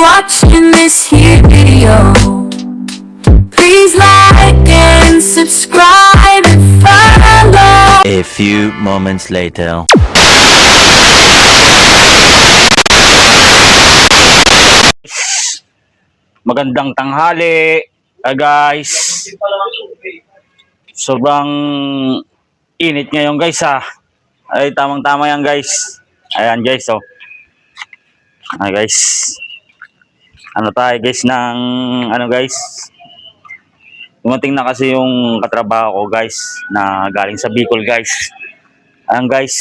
watching this video, please like and subscribe and follow. A few moments later. Magandang tanghali, guys. Sobrang init ngayon, guys, Ay, tamang-tama yan, guys. Ayan, guys, oh. Ay, guys. Ano tayo, guys, guys. Dumating na kasi yung katrabaho ko, guys, na galing sa Bicol, guys. Ayan, guys.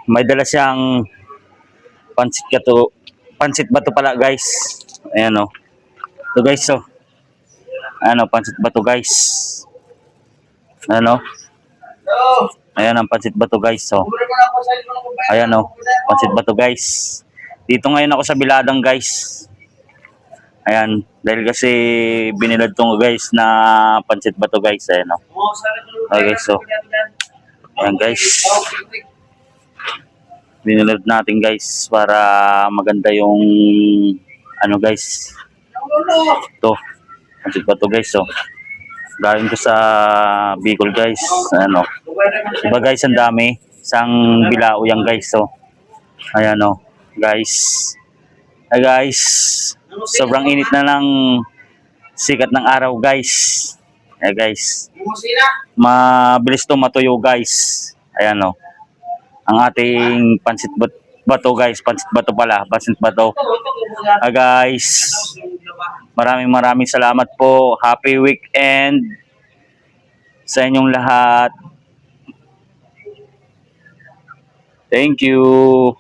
May dala siyang pansit bato pala, guys. Ayan, oh. Ito, guys, oh. Ayan, oh, pansit bato, guys. Ayan, oh. Ayan ang pansit bato, guys, oh. Ayan, oh. Pansit bato, guys. Dito ngayon ako sa Biladang, guys. Ayan. Dahil kasi binilad tong, guys, na pansit bato, guys. Ayan, oh. Okay, guys, oh. Ayan, guys. Binilad natin, guys, para maganda yung guys. Ito. Pansit bato, guys, oh. Galing ko sa Bicol, guys. Ano. Diba, guys, ang dami. Isang bilao yan, guys, oh. Ayan, oh. Guys. Ay, guys. Sobrang init na ng sikat ng araw, guys. Ay, guys. Mabilis to matuyo, guys. Ayan, oh. Ang ating pansit bato, guys. Pansit bato pala. Pansit bato. Ay, guys. Maraming salamat po. Happy weekend sa inyong lahat. Thank you.